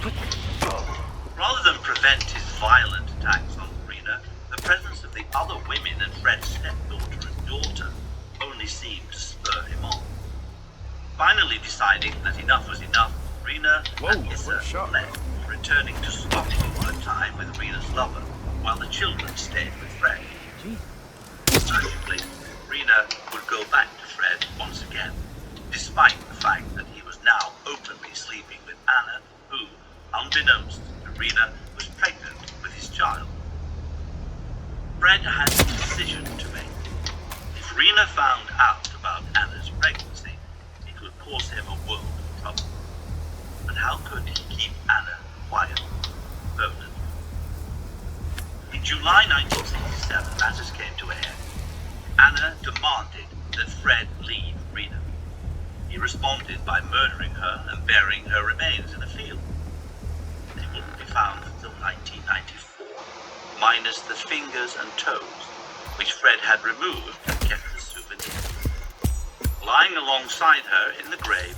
Rather than prevent his violent attacks on Rena, the presence of the other women and Fred's stepdaughter and daughter only seemed to spur him on. Finally deciding that enough was enough, Rena and Issa fled, returning to Scotland for a time with Rena's lover, while the children stayed with Fred. Tragically, Rena would go back to Fred once again, despite the fact that he was now openly sleeping with Anna, who, unbeknownst to Rena, was pregnant with his child. Fred had a decision to make. If Rena found out about Anna's pregnancy, it would cause him a world of trouble. But how could he keep Anna quiet permanently? In July 1967, matters came to a head. Anna demanded that Fred leave Rena. He responded by murdering her and burying her remains in a field. They wouldn't be found until 1994, minus the fingers and toes, which Fred had removed and kept as souvenirs. Lying alongside her in the grave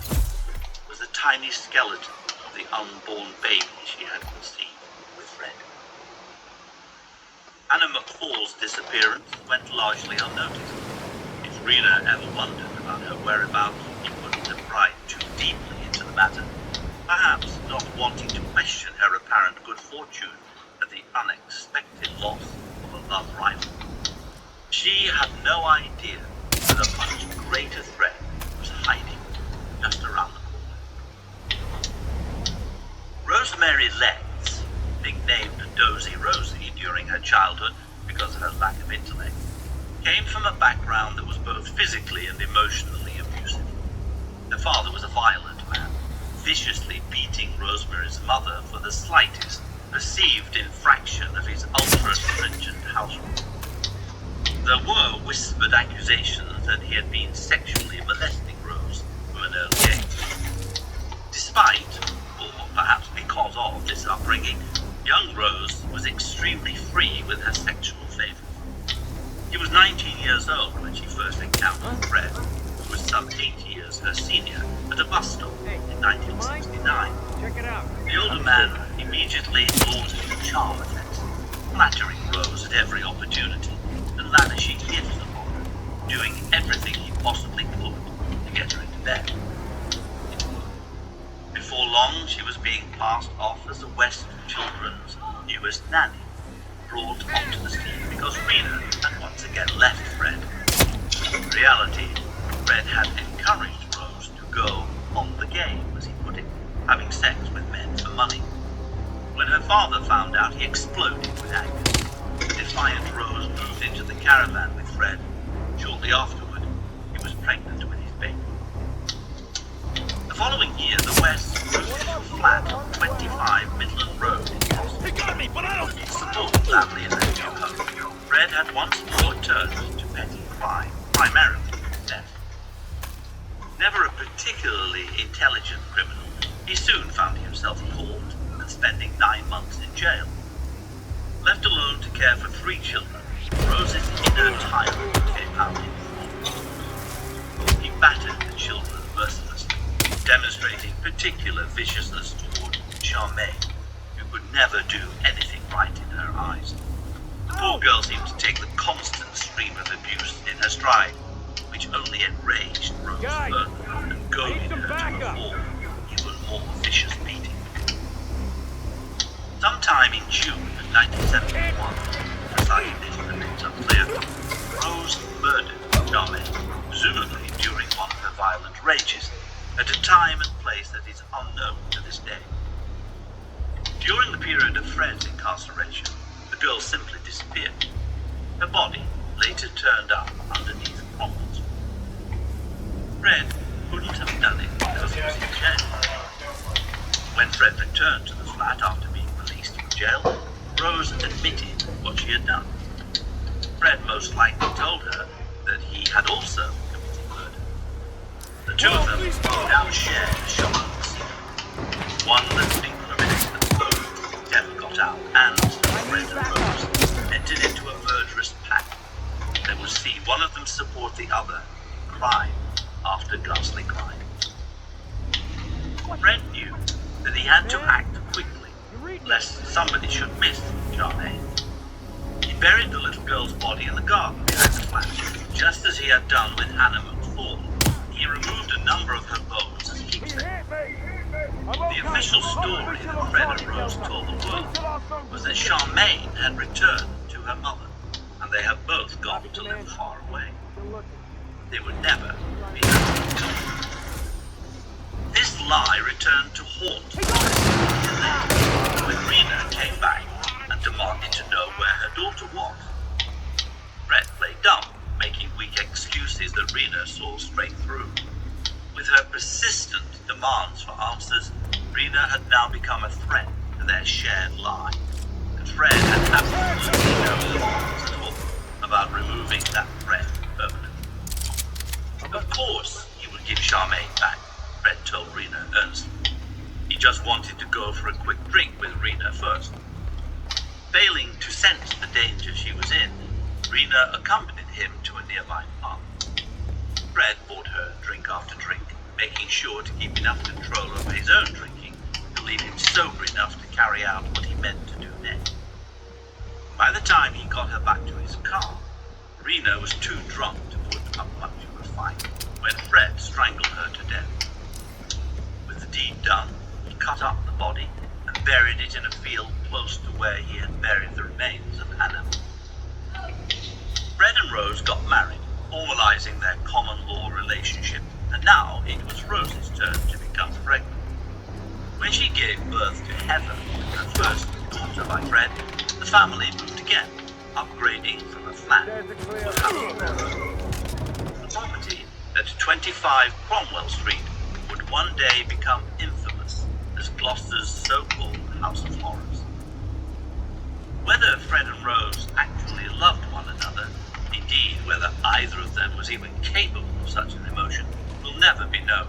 was a tiny skeleton of the unborn baby she had conceived with Fred. Anna McFall's disappearance went largely unnoticed. If Rena ever wondered about her whereabouts, he wouldn't have pried too deeply into the matter, perhaps not wanting to question her apparent good fortune at the unexpected loss of a love rival. She had no idea that a much greater threat was hiding just around the corner. Rosemary Letts, nicknamed Dozy Rosie during her childhood because of her lack of intellect, came from a background that was both physically and emotionally abusive. Her father was a violent man, viciously beating Rosemary's mother for the slightest perceived infraction of his ultra-stringent house rules. There were whispered accusations that he had been sexually molesting Rose from an early age. Despite, or perhaps because of this upbringing, young Rose was extremely free with her sexual favors. She was 19 years old when she first encountered Fred, who was some 8 years her senior, at a bus stop in 1969. Check it out. The older man immediately launched a charm offense, flattering Rose at every opportunity and lavishing gifts upon her, doing everything he possibly could to get her into bed. Before long, she was being passed off as the West Children's newest nanny, brought onto the scene because Rena had once again left Fred. In reality, Fred had encouraged Rose to go on the game, as he put it, having sex with men for money. When her father found out, he exploded with anger. The defiant Rose moved into the caravan with Fred. Shortly afterward, he was pregnant with his baby. The following year, the West moved into a flat on 25 Midland Road in Boston. He got me, but I don't... He supported the family in their new home. Fred had once more turned to petty crime, primarily theft. Never a particularly intelligent criminal, he soon found himself caught and spending 9 months in jail. Left alone to care for 3 children, Rose's inner tyrant came out in full. He battered the children mercilessly, demonstrating particular viciousness toward Charmaine, who could never do anything right in her eyes. The poor girl seemed to take the constant stream of abuse in her stride, which only enraged Rose further and goaded her to a more, even more vicious beating. Sometime in June 1971, precisely when it's unclear, Rose murdered Charmaine, presumably during one of her violent rages, at a time and place that is unknown to this day. During the period of Fred's incarceration, the girl simply disappeared. Her body later turned up underneath crumbles. Fred couldn't have done it because he was in jail. When Fred returned to the flat after being released from jail, Rose admitted what she had done. Fred most likely told her that he had also committed murder. The two of them now shared a shocking secret, one that incriminated them both, never got out, and Fred and Rose entered into a murderous pact. They would see one of them support the other, crime after ghastly crime. Fred knew that he had to act quickly lest somebody should miss Charmaine. He buried the little girl's body in the garden behind the flat, just as he had done with Hannah Thorne. He removed a number of her bones as keepsakes. The official story that Fred and Rose told the world was that Charmaine had returned to her mother, and they had both gone to live far away. They would never be happy. This lie returned to haunt them when Rena came back and demanded to know where her daughter was. Fred played dumb, making weak excuses that Rena saw straight through. With her persistent demands for answers, Rena had now become a threat to their shared lie, and Fred had absolutely no thoughts at all about removing that threat permanently. Of course, he would give Charmaine back, Fred told Rena earnestly. He just wanted to go for a quick drink with Rena first. Failing to sense the danger she was in, Rena accompanied him to a nearby pub. Fred bought her drink after drink, making sure to keep enough control over his own drinking to leave him sober enough to carry out what he meant to do next. By the time he got her back to his car, Rena was too drunk to put up much of a fight when Fred strangled her to death. With the deed done, he cut up the body and buried it in a field close to where he had buried the remains of Hannah. Fred and Rose got married, formalizing their common law relationship, and now it was Rose's turn to become pregnant. When she gave birth to Heather, her first daughter by Fred, the family moved again, upgrading from a flat to a house. The property at 25 Cromwell Street would one day become infamous as Gloucester's so-called House of Horrors. Whether Fred and Rose actually loved one another, indeed whether either of them was even capable of such an emotion, will never be known.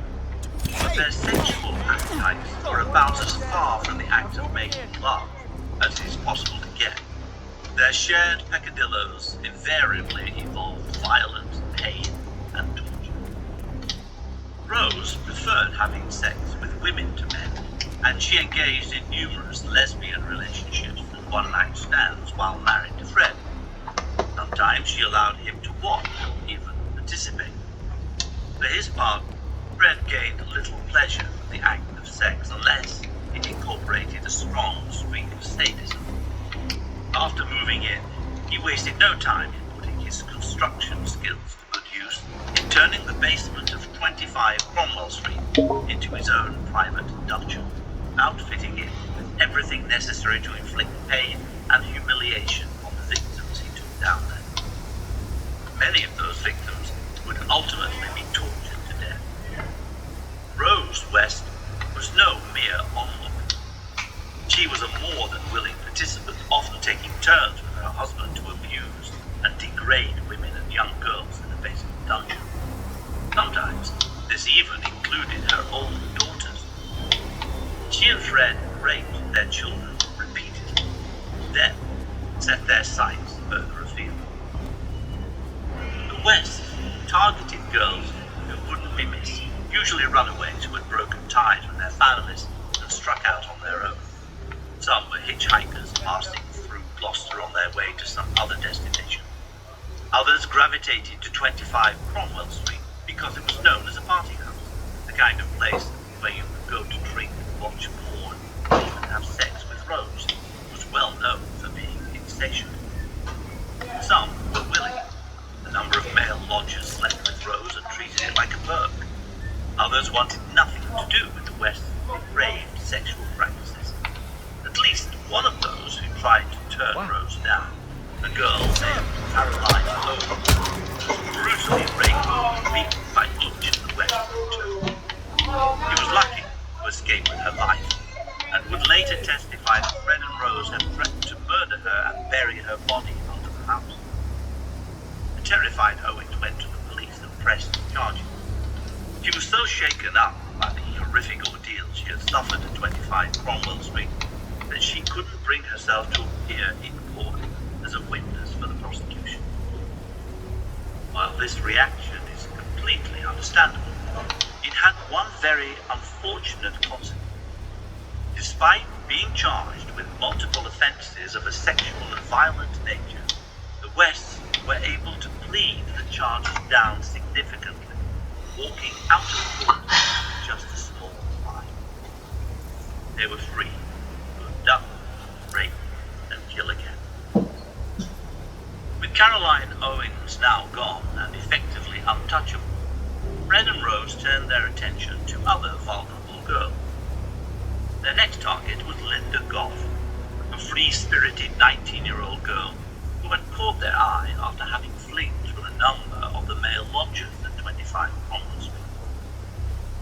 But their sexual appetites were about as far from the act of making love as it is possible to get. Their shared peccadillos invariably involved violent pain and torture. Rose preferred having sex with women to men, and she engaged in numerous lesbian relationships and one-night stands while married to Fred. Sometimes she allowed him to watch or even participate. For his part, Fred gained little pleasure from the act of sex unless it incorporated a strong streak of sadism. After moving in, he wasted no time in putting his construction skills to good use in turning the basement of 25 Cromwell Street into his own private dungeon, outfitting it with everything necessary to inflict pain and humiliation on the victims he took down there. Many of those victims would ultimately be tortured to death. Rose West was no mere onlooker. She was a more than willing participant, often taking turns with her husband to abuse and degrade women and young girls in the basement dungeon. Sometimes this even included her own daughters. She and Fred raped their children repeatedly, then set their sights further afield. The West targeted girls who wouldn't be missed, usually runaways who had broken ties with their families and struck out on their own. Some were hitchhikers passing through Gloucester on their way to some other destination. Others gravitated to 25 Cromwell Street because it was known as a party house, the kind of place where you could go to drink, watch porn, and even have sex with Rose, who was well known for being insatiable. Some were willing. A number of male lodgers slept with Rose and treated it like a perk. Others wanted nothing to do with the West's depraved sexual practices. At least one of those who tried to turn Rose down, a girl named Caroline Lowe, was brutally raped and beaten by each of the West's two. He was lucky to escape with her life, and would later testify that Fred and Rose had threatened to murder her and bury her body under the house. The terrified Owens went to the police and pressed charges. She was so shaken up by the horrific ordeal she had suffered at 25 Cromwell Street that she couldn't bring herself to appear in court as a witness for the prosecution. While this reaction is completely understandable, it had one very unfortunate consequence. Despite Being charged with multiple offences of a sexual and violent nature, the Wests were able to plead the charges down significantly, walking out of court with just a small fine. They were free to abduct, rape, and kill again. With Caroline Owens now gone and effectively untouchable, Fred and Rose turned their attention to other vulnerable girls. Their next target was Linda Goff, a free-spirited 19-year-old girl who had caught their eye after having flings with a number of the male lodgers at 25 Cromwell Street.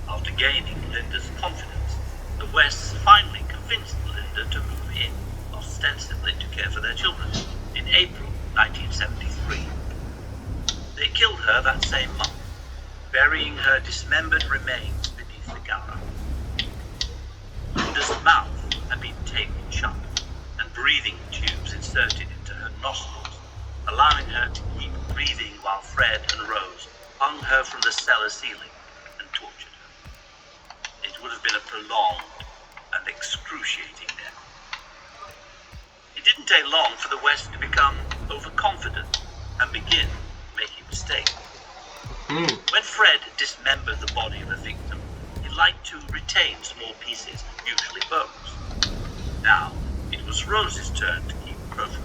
After gaining Linda's confidence, the Wests finally convinced Linda to move in, ostensibly to care for their children, in April 1973. They killed her that same month, burying her dismembered remains beneath the garage. Linda's mouth had been taped shut and breathing tubes inserted into her nostrils, allowing her to keep breathing while Fred and Rose hung her from the cellar ceiling and tortured her. It would have been a prolonged and excruciating death. It didn't take long for the West to become overconfident and begin making mistakes. When Fred dismembered the body of a victim, he liked to retain small pieces, usually bones. Now, it was Rose's turn to keep trophies,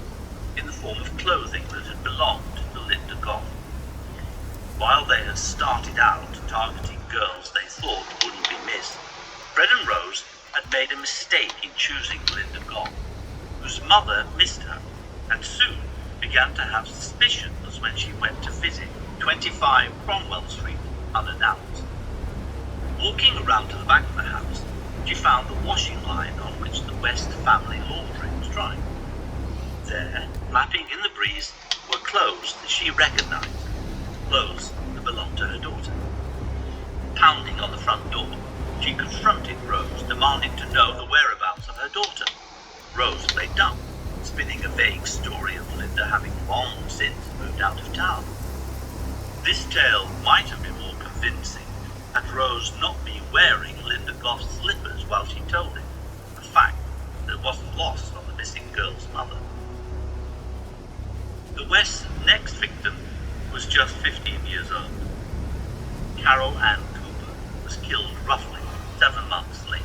in the form of clothing that had belonged to Linda Goff. While they had started out targeting girls they thought wouldn't be missed, Fred and Rose had made a mistake in choosing Linda Goff, whose mother missed her, and soon began to have suspicions when she went to visit 25 Cromwell Street unannounced. Walking around to the back of the house, she found the washing line on which the West family laundry was drying. There, flapping in the breeze, were clothes that she recognized, clothes that belonged to her daughter. Pounding on the front door, she confronted Rose, demanding to know the whereabouts of her daughter. Rose played dumb, spinning a vague story of Linda having long since moved out of town. This tale might have been more convincing had Rose not been wearing Linda Goff's slippers while she told it, a fact that wasn't lost on the missing girl's mother. The West's next victim was just 15 years old. Carol Ann Cooper was killed roughly 7 months later.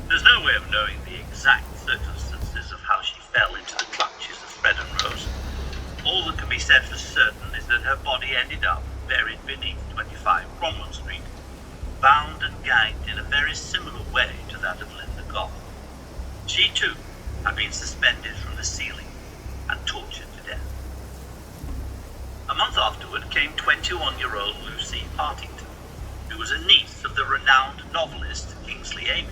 There's no way of knowing the exact circumstances of how she fell into the clutches of Fred and Rose. All that can be said for certain is that her body ended up buried beneath 25 Cromwell Street, bound and gagged in a very similar way to that of Linda Goff. She too had been suspended from the ceiling and tortured to death. A month afterward came 21-year-old Lucy Partington, who was a niece of the renowned novelist Kingsley Amis.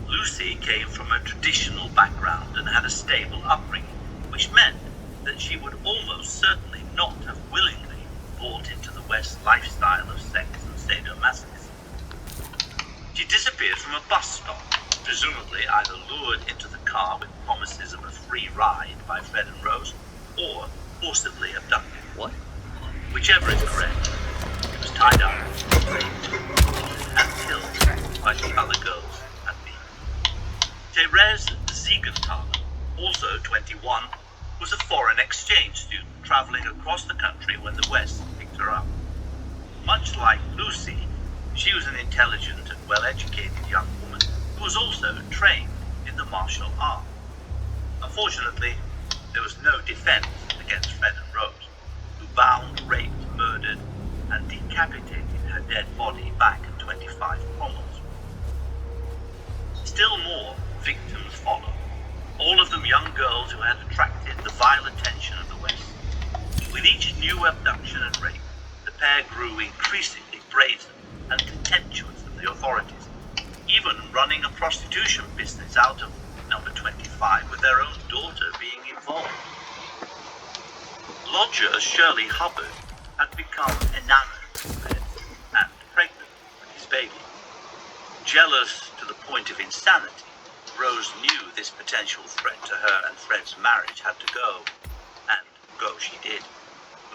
Lucy came from a traditional background and had a stable upbringing, which meant that she would almost certainly not have willingly bought into the West lifestyle of sex and sadomasochism. She disappeared from a bus stop, presumably either lured into the car with promises of a free ride by Fred and Rose, or forcibly abducted. What? Whichever is correct, she was tied up, raped, and killed like the other girls had been. Therese Siegenthaler, also 21, was a foreign exchange student traveling across the country when the West picked her up. Much like Lucy, she was an intelligent and well-educated young woman who was also trained in the martial arts. Unfortunately, there was no defense against Fred and Rose, who bound, raped, murdered, and decapitated her dead body back at 25 Cromwell Street. Still more victims followed, all of them young girls who had attracted the vile attention of the West. With each new abduction and rape, the pair grew increasingly brazen and contemptuous of the authorities, even running a prostitution business out of number 25 with their own daughter being involved. Lodger Shirley Hubbard had become enamored of Fred and pregnant with his baby. Jealous to the point of insanity, Rose knew this potential threat to her and Fred's marriage had to go, and go she did,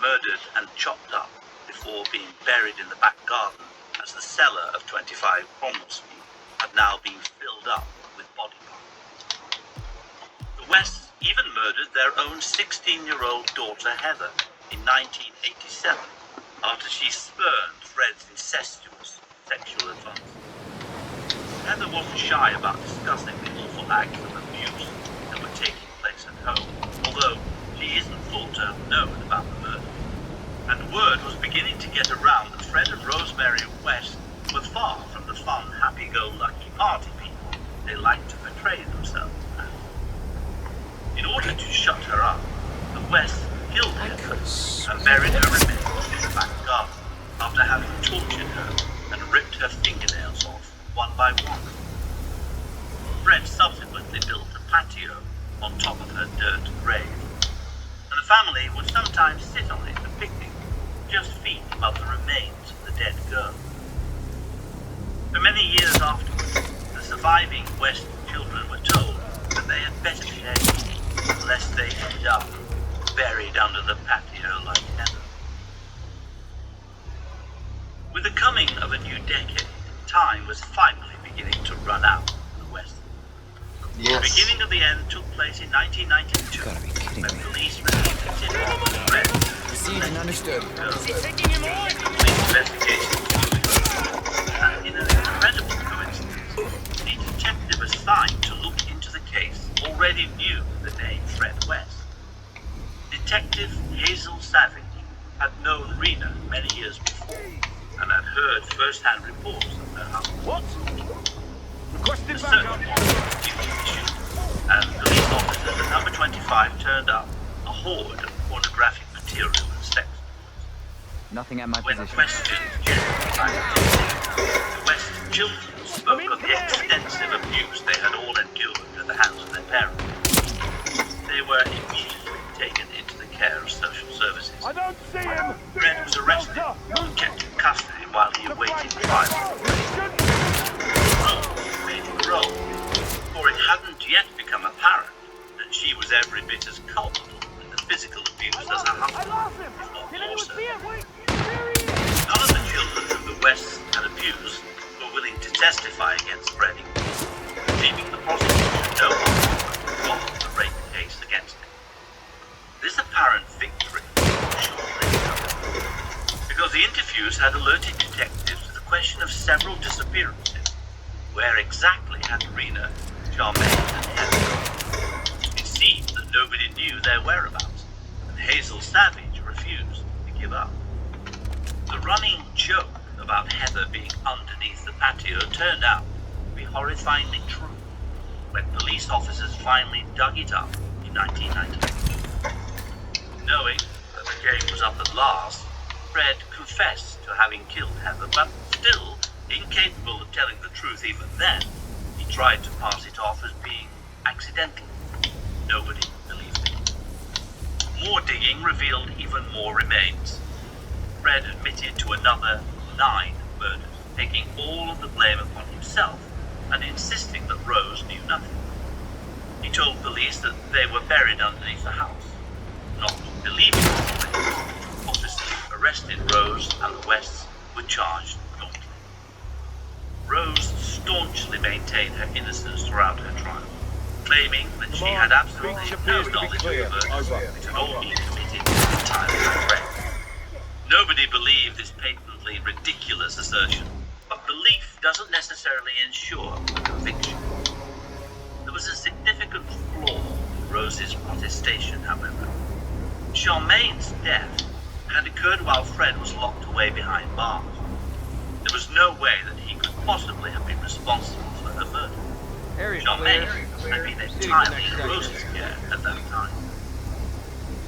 murdered and chopped up before being buried in the back garden, as the cellar of 25 Cromwell Street had now been filled up with bodies. their own 16-year-old daughter Heather in 1987 after she spurned Fred's incestuous sexual advance. Heather wasn't shy about discussing the awful acts of abuse that were taking place at home, although she isn't thought to have known about the murder. And word was beginning to get around that Fred and Rosemary West were far from the fun, happy-go-lucky party people they liked to portray themselves as. In order to shut her up, the Wests killed her and buried her remains in the back garden after having tortured her and ripped her fingernails off one by one. Fred subsequently built a patio on top of her dirt grave, and the family would sometimes sit on it for picnic, just feet above the remains of the dead girl. For many years afterwards, the surviving West children were told that they had better behave, lest they end up buried under the patio like Heather. With the coming of a new decade, time was finally beginning to run out in the West. Yes. The beginning of the end took place in 1992, when police received a tip of Fred. Received and understood. Police investigation was moving on, and in an incredible coincidence, the detective assigned to look into the case already knew the name Fred West. Detective Hazel Savage had known Rena many years before and had heard first-hand reports of her husband. What? Requested The search warrant was issued, and police officers at number 25 turned up a horde of pornographic material and sex toys. Nothing at my When position. questioned gently by the detective, the West children spoke of the extensive abuse they had all endured at the hands of their parents. They were immediately taken into the care of social services. I don't see him! Fred was arrested and kept in custody while he awaited trial. Rose made it grow, for it hadn't yet become apparent that she was every bit as culpable in the physical abuse as her I husband, lost him! if not Can more anyone so. see him? Wait, there he is! None of the children whom the Wests had abused were willing to testify against Freddie, leaving the prosecution no option but to drop the rape case against him. This apparent victory was short-lived, because the interviews had alerted detectives to the question of several disappearances. Where exactly had Rena, Charmaine, and Heather? It seemed that nobody knew their whereabouts, and Hazel Savage refused to give up. The running joke about Heather being underneath the patio turned out to be horrifyingly true when police officers finally dug it up in 1992. Knowing that the game was up at last, Fred confessed to having killed Heather, but still incapable of telling the truth even then, he tried to pass it off as being accidental. Nobody believed him. More digging revealed even more remains. Fred admitted to another 9 murders, taking all of the blame upon himself and insisting that Rose knew nothing. He told police that they were buried underneath the house. Not believing it, officers arrested Rose and the Wests were charged jointly. Rose staunchly maintained her innocence throughout her trial, claiming that she had absolutely no knowledge of the murders, which had all been committed entirely by Fred. Nobody believed this patently ridiculous assertion, but belief doesn't necessarily ensure a conviction. There was a significant flaw in Rose's protestation, however. Charmaine's death had occurred while Fred was locked away behind bars. There was no way that he could possibly have been responsible for her murder. Charmaine had been entirely in Rose's care at that time.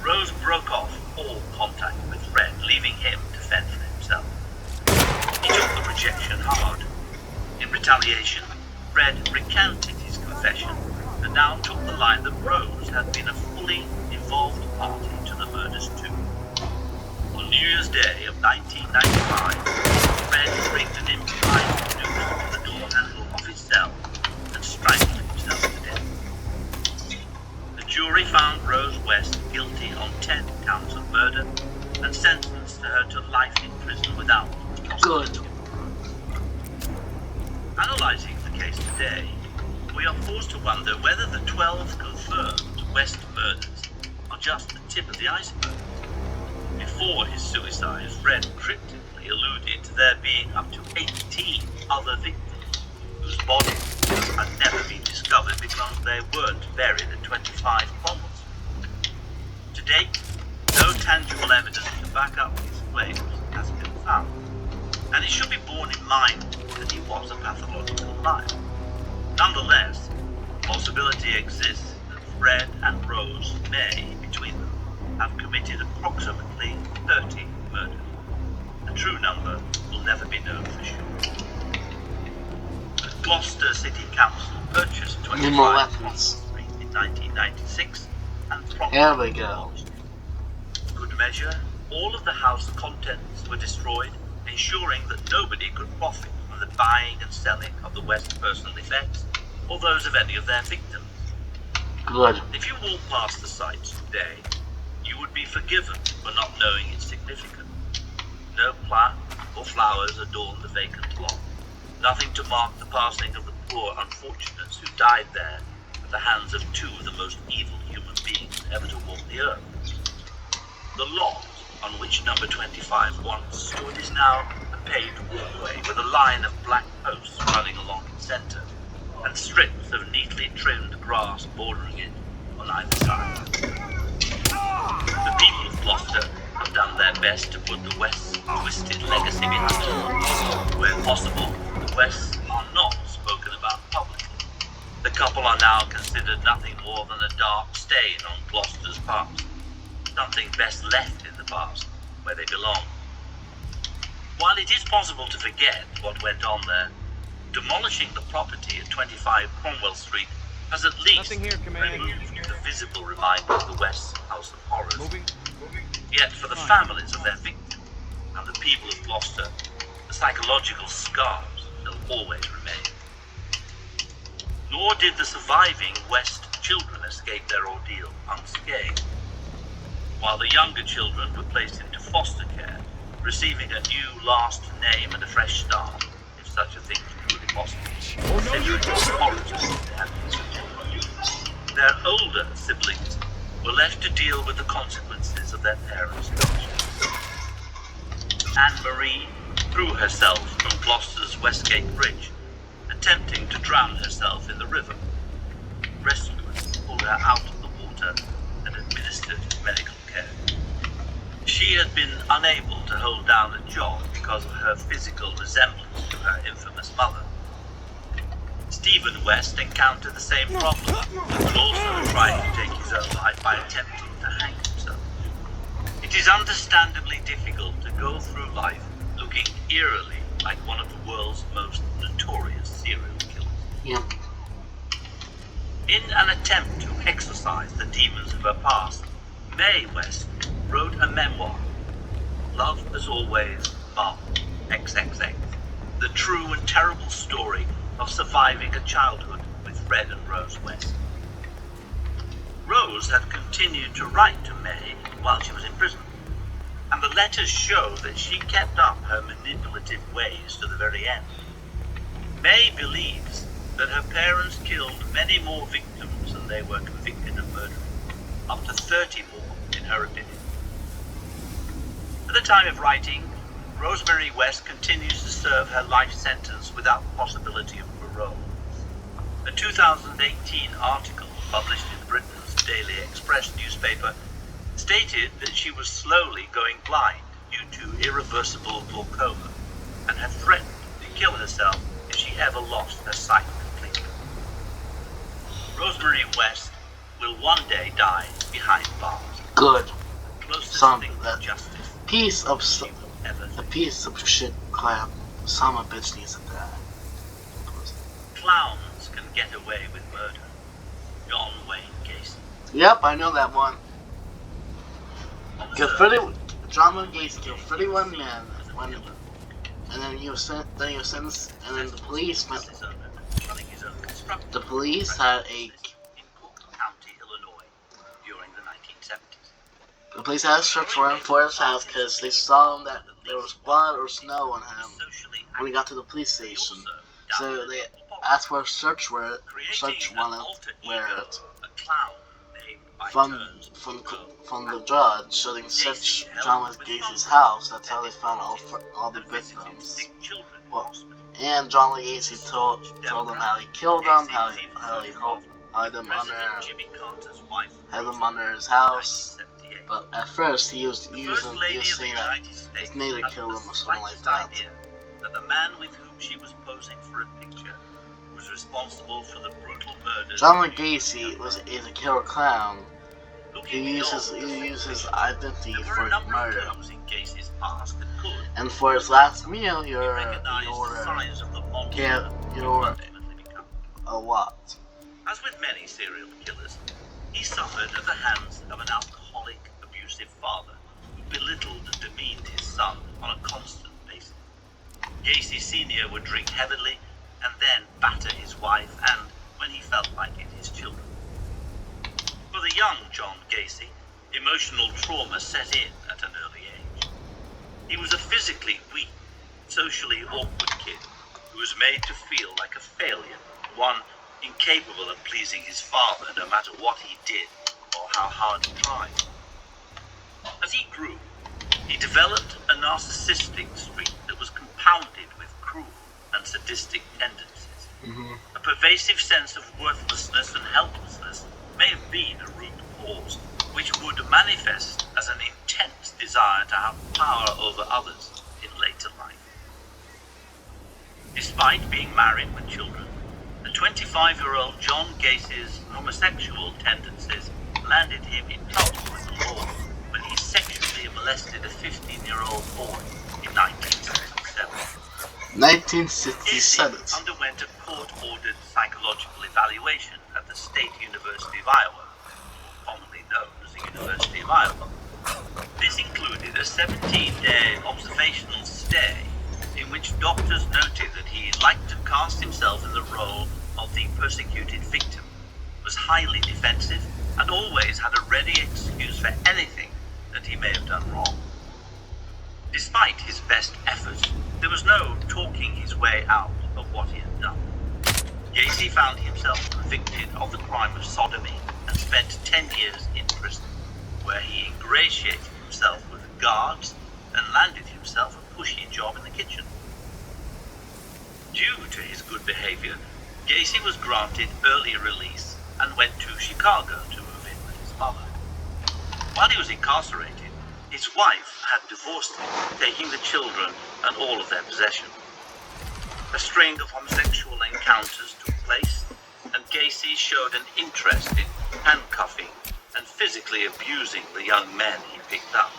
Rose broke off all contact with Fred, leaving him to fend for himself. He took the rejection hard. In retaliation, Fred recanted his confession and now took the line that Rose had been a fully involved party to the murders too. On New Year's Day of 1995, Fred rigged an improvised noose to the door handle of his cell and strangled himself to death. The jury found Rose West guilty on 10 counts of murder and sentenced her to life in prison without possibility. Analyzing the case today, we are forced to wonder whether the 12 confirmed West murders just the tip of the iceberg. Before his suicide, Fred cryptically alluded to there being up to 18 other victims whose bodies had never been discovered because they weren't buried at 25 Cromwell Street. To date, no tangible evidence to back up his claims has been found, and it should be borne in mind that he was a pathological liar. Nonetheless, the possibility exists that Fred and Rose may, between them, have committed approximately 30 murders. The true number will never be known for sure. The Gloucester City Council purchased 25 Cromwell Street in 1996 and promptly Here we go. demolished it. Good measure, all of the house contents were destroyed, ensuring that nobody could profit from the buying and selling of the West personal effects or those of any of their victims. Good. If you walk past the site today, you would be forgiven for not knowing its significance. No plant or flowers adorn the vacant lot. Nothing to mark the passing of the poor unfortunates who died there at the hands of two of the most evil human beings ever to walk the earth. The lot on which number 25 once stood is now a paved walkway with a line of black posts running along its centre, and strips of neatly trimmed grass bordering it on either side. The people of Gloucester have done their best to put the West's twisted legacy behind them. Where possible, the Wests are not spoken about publicly. The couple are now considered nothing more than a dark stain on Gloucester's past, something best left in the past, where they belong. While it is possible to forget what went on there, demolishing the property at 25 Cromwell Street has at least Nothing here, Command. removed the visible reminder of the West's House of Horrors. Moving. Yet for the families of their victims and the people of Gloucester, the psychological scars will always remain. Nor did the surviving West children escape their ordeal unscathed. While the younger children were placed into foster care, receiving a new last name and a fresh start, if such a thing is truly possible. Oh, no, you don't! Their older siblings were left to deal with the consequences of their parents' actions. Anne-Marie threw herself from Gloucester's Westgate Bridge, attempting to drown herself in the river. Rescuers pulled her out of the water and administered medical care. She had been unable to hold down a job because of her physical resemblance to her infamous mother. Stephen West encountered the same problem, but also tried to take his own life by attempting to hang himself. It is understandably difficult to go through life looking eerily like one of the world's most notorious serial killers. Yep. In an attempt to exorcise the demons of her past, Mae West wrote a memoir, Love as Always, Mom, XXX, the true and terrible story of surviving a childhood with Fred and Rose West. Rose had continued to write to Mae while she was in prison, and the letters show that she kept up her manipulative ways to the very end. Mae believes that her parents killed many more victims than they were convicted of murdering, up to 30 more in her opinion. At the time of writing, Rosemary West continues to serve her life sentence without possibility of parole. A 2018 article published in Britain's Daily Express newspaper stated that she was slowly going blind due to irreversible glaucoma and had threatened to kill herself if she ever lost her sight completely. Rosemary West will one day die behind bars. Good. The closest Some thing to that justice piece of she will ever a face. piece of shit crap. Some bitch needs to die. Clowns can get away with murder. John Wayne Gacy. Yep, I know that one. Observed Killed John Wayne Gacy killed 31 men, as a when, killer. and then he was sentenced, and then the police went. His owner, running his own construction The police had a in Cook County, Illinois, during the 1970s. the police had a search warrant for his house because they saw that there was blood or snow on him Socially when he got to the police active, station. also So doubted they local asked for a search warrant, creating an alter ego, where it. a clown came by from turns from to go. from the judge shooting search John Gacy's house. That's how they found all the victims. Well, and John Gacy told them how he killed them, how he had them under his house. But at first he was saying that his neighbor killed him or something like that. That the man with whom she was posing for a picture was responsible for the brutal murders. John Gacy is a killer clown. He uses identity for murder. And for his last meal, you're a what? As with many serial killers, he suffered at the hands of an alcoholic, abusive father who belittled and demeaned his son on a constant basis. Gacy Sr. would drink heavily and then batter his wife and, when he felt like it, his children. For the young John Gacy, emotional trauma set in at an early age. He was a physically weak, socially awkward kid who was made to feel like a failure, one incapable of pleasing his father no matter what he did or how hard he tried. As he grew, he developed a narcissistic streak that was compounded with cruel and sadistic tendencies. A pervasive sense of worthlessness and helplessness may have been a root cause, which would manifest as an intense desire to have power over others in later life. Despite being married with children, the 25-year-old John Gacy's homosexual tendencies landed him in trouble with the law when he sexually molested a 15-year-old boy in 1967. 1967. Gacy underwent a court-ordered psychological evaluation at the State University of Iowa, commonly known as the University of Iowa. This included a 17-day observational stay in which doctors noted that he liked to cast himself in the role of the persecuted victim, was highly defensive, and always had a ready excuse for anything that he may have done wrong. Despite his best efforts, there was no talking his way out of what he had done. Gacy found himself convicted of the crime of sodomy and spent 10 years in prison, where he ingratiated himself with the guards and landed himself a pushy job in the kitchen. Due to his good behavior, Gacy was granted early release and went to Chicago to move in with his mother. While he was incarcerated, his wife had divorced him, taking the children and all of their possessions. A string of homosexual encounters took place, and Gacy showed an interest in handcuffing and physically abusing the young men he picked up,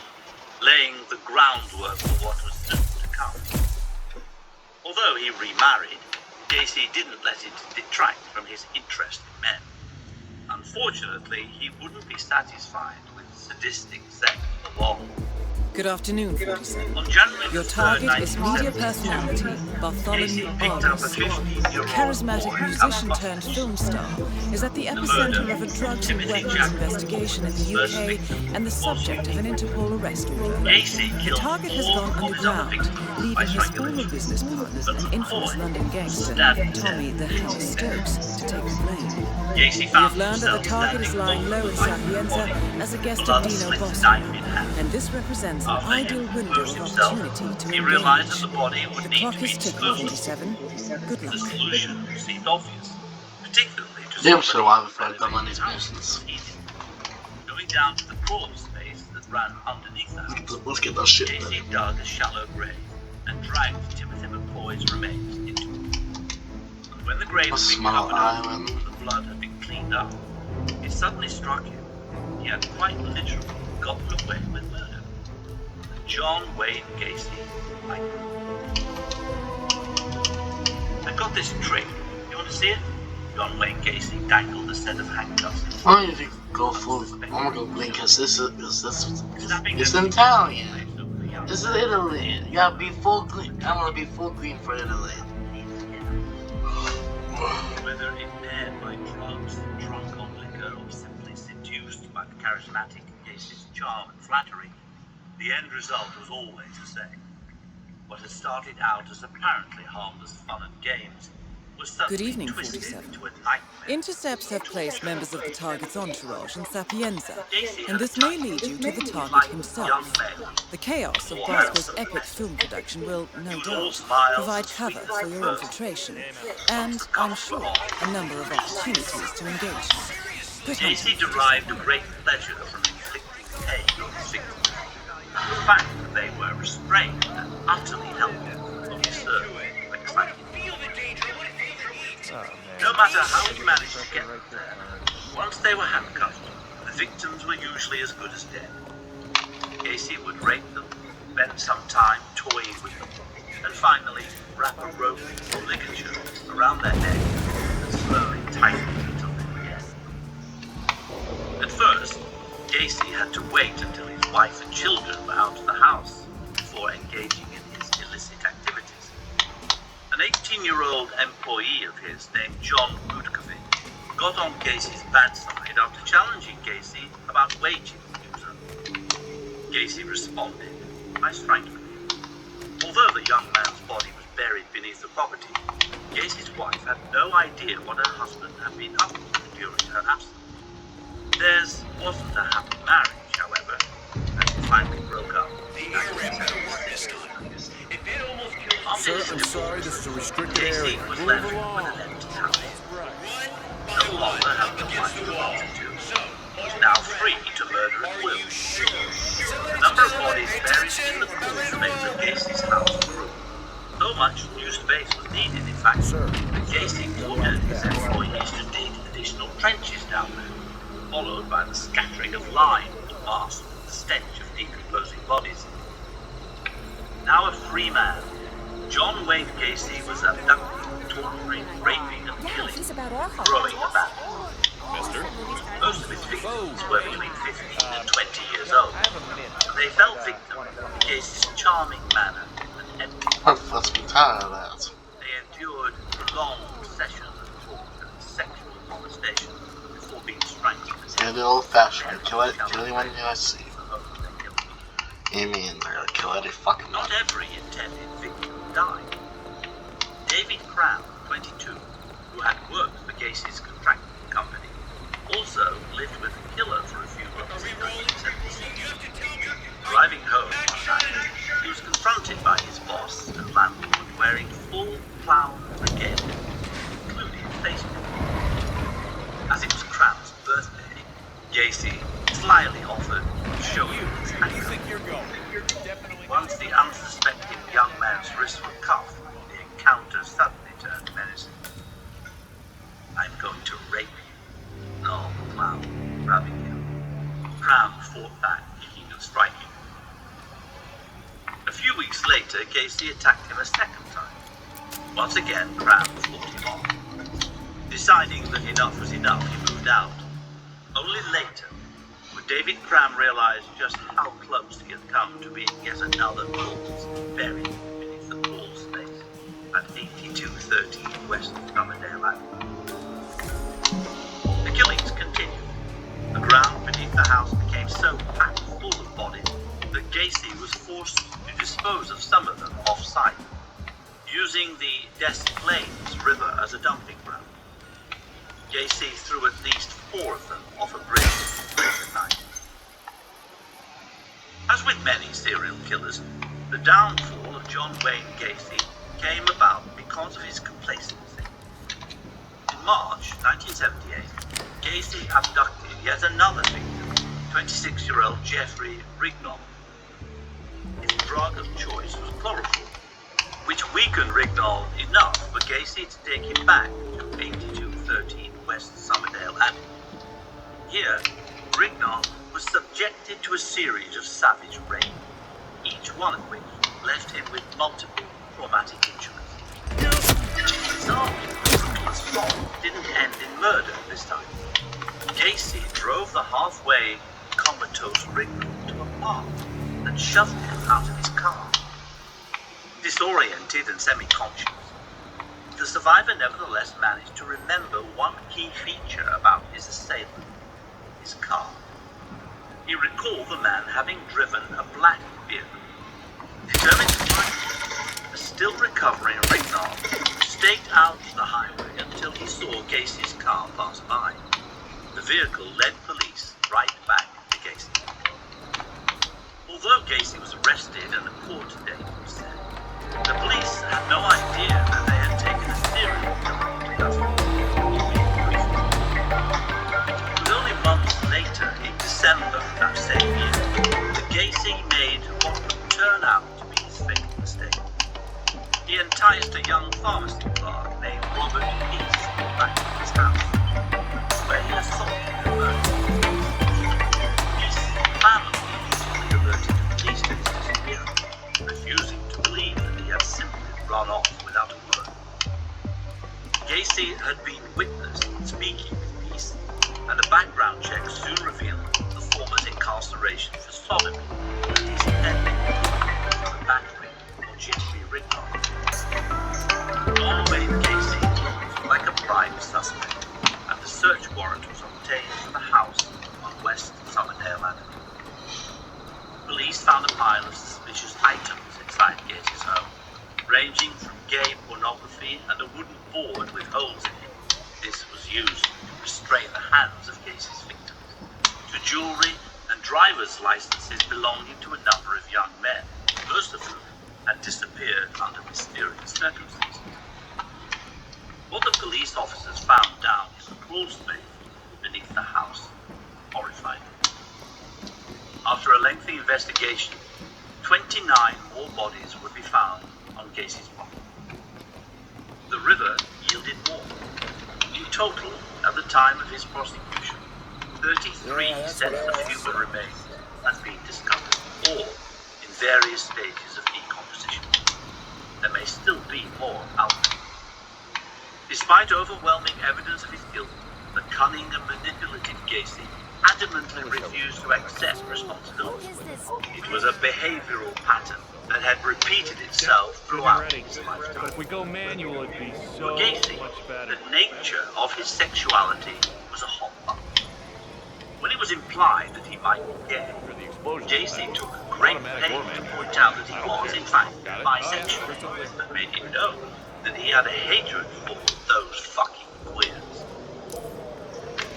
laying the groundwork for what was soon to come. Although he remarried, Gacy didn't let it detract from his interest in men. Unfortunately, he wouldn't be satisfied with sadistic sex for long. Good afternoon, 47. On January Your 3rd, target is media 1972, personality Bartholomew Gacy picked up a Argus. 15-year-old The charismatic boy musician-turned-film star is at the epicenter of a drugs and weapons investigation in the UK and the subject of an Interpol arrest warrant. Gacy The killed target has four gone of his other underground, victims leaving by his former strangulation. business partners and infamous London gangster Tommy the Hammer Stokes to take the blame. Gacy We found have learned that the himself target is standing lying low in over the Sapienza body as a guest with of a Dino slit Bosco, knife in hand. and this represents an After ideal he window composed of himself, opportunity to he realized that engage. the body would The need clock to be is ticking, disposed of. 47. Good The luck. solution seemed obvious, particularly to Damn somebody sure why before I who got money's house business. was heated. Going down to the crawl space that ran underneath the house, Let's get that shit done. Gacy dug a shallow grave and dragged Timothy McCoy's remains into it. When the grave A had been small covered up island. and the blood had been cleaned up, it suddenly struck him he had quite literally gotten away with murder. John Wayne Gacy, like, I've got this trick. You want to see it? John Wayne Gacy dangled a set of handcuffs. Why don't you go full? I'm gonna go blink because this it's in Italian. This is Italy. You gotta be full green. I wanna be full green for Italy. Whether impaired by drugs, drunk on liquor, or simply seduced by the charismatic Gacy's charm and flattery, the end result was always the same. What had started out as apparently harmless fun and games was suddenly Good evening, twisted 47. into a nightmare. Intercepts have placed members of the target's entourage in Sapienza, Gacy and had this a may type lead you to the target like young himself. men. The chaos of Or Bosco's also epic film production will, no Use all doubt, smiles provide and cover sweetness for at your first. infiltration, Once and, the I'm cuffs were sure, off, a number of opportunities to engage him. Good hunting, Gacy derived 47. a great pleasure from inflicting pain on his victims. The fact that they were restrained and utterly helpless only served to excite him. No matter how he managed to get them there, once they were handcuffed, the victims were usually as good as dead. Gacy would rape them, spend some time toying with them, and finally wrap a rope or ligature around their neck and slowly tighten it until they were dead. At first, Gacy had to wait until his wife and children were out of the house before engaging in his illicit activities. An 18-year-old employee of his named John Budkovic got on Gacy's bad side after challenging Gacy about waging the user. Gacy responded by striking him. Although the young man's body was buried beneath the property, Gacy's wife had no idea what her husband had been up to during her absence. Theirs wasn't a happy marriage, however, and it finally broke up. Sir, I'm sorry, this is a restricted area. Gacy was Move left with along. an empty house. No longer had the wife to answer to. He was now free to murder at will. The number of bodies buried in the cool remains of Gacy's house grew. So much new space was needed, in fact, Sir, that Gacy ordered his employees to dig additional trenches down there, followed by the scattering of lime to mask the stench of decomposing bodies. Now a free man, John Wayne Gacy was abducting, torturing, raping, and killing, growing abandoned. mister. Most of his victims were between 15 and 20 years old. They fell victim to Gacy's charming manner and empty. Let's be tired of that. They endured prolonged sessions of torture and sexual molestation before being strangled. Yeah, the old-fashioned. Kill anyone you see. Amen. They're gonna kill any fucking Not one. every intended victim died. David Crown, 22, who had worked for Gacy's contracting company, also lived with the killer for a few months in 1976. Arriving home one night, he was confronted by his boss and landlord wearing full clown regalia, including face paint. As it was Crown's birthday, Gacy slyly offered to show him his handcuffs. Once the unsuspecting young man's wrists were cuffed, the encounter suddenly turned menacing. "I'm going to rape you," snarled the clown, grabbing him. Crown fought back, kicking and striking. A few weeks later, Gacy attacked him a second time. Once again, Crown fought him off. Deciding that enough was enough, he moved out. Only later would David Cram realize just how close he had come to being yet another corpse buried beneath the wall space at 8213 West Somerdale Avenue. The killings continued. The ground beneath the house became so packed full of bodies that Gacy was forced to dispose of some of them off-site, using the Des Plaines River as a dumping ground. Gacy threw at least 4 of them off a bridge late at night. As with many serial killers, the downfall of John Wayne Gacy came about because of his complacency. In March 1978, Gacy abducted yet another victim, 26-year-old Jeffrey Rignall. His drug of choice was chloroform, which weakened Rignall enough for Gacy to take him back to 8213 West Somerdale Avenue. Here, Rignall was subjected to a series of savage rapes, each one of which left him with multiple traumatic injuries. Bizarrely, the assault didn't end in murder this time. Gacy drove the halfway comatose Rignall to a park and shoved him out of his car. Disoriented and semi-conscious, the survivor nevertheless managed to remember one key feature about his assailant, his car. He recalled the man having driven a black vehicle. Determined to find him, a still recovering Rignall staked out the highway until he saw Gacy's car pass by. The vehicle led police right back to Gacy. Although Gacy was arrested and a court date was set, the police had no idea that they had taken a serial killer into custody. It was only months later, in December that same year, that Gacy made what would turn out to be his fatal mistake. He enticed a young pharmacy clerk named Robert Peace back to his house, where he assaulted her murder. Peace's family immediately alerted the police to his disappearance, refusing to believe that he had simply run off without a word. Gacy had been witnessed speaking with Peace, and a background check soon revealed the former's incarceration for sodomy and his pending for battery or gently rigged on. All made Gacy look like a prime suspect, and the search warrant was obtained for the house on West Summerdale Avenue. Police found a pile of suspicious items inside Gacy's home, ranging from gay pornography and a wooden board with holes in it. This was used to restrain the hands of Gacy's victims, to jewelry and driver's licenses belonging to a number of young men, most of whom had disappeared under mysterious circumstances. What the police officers found down in the crawl space beneath the house horrified them. After a lengthy investigation, 29 more bodies would be found on Gacy's property. The river yielded more. In total, at the time of his prosecution, 33 sets of human remains had been discovered, all in various stages of decomposition. There may still be more out there. Despite overwhelming evidence of his guilt, the cunning and manipulative Gacy adamantly refused to accept responsibility. It was a behavioral pattern that had repeated itself throughout his lifetime. If we go manual, it'd be so For Gacy, much better. the nature of his sexuality was a hot button. When it was implied that he might be gay, Gacy took great pains to point out that he was, in fact, bisexual, but made it known that he had a hatred for those fucking queers.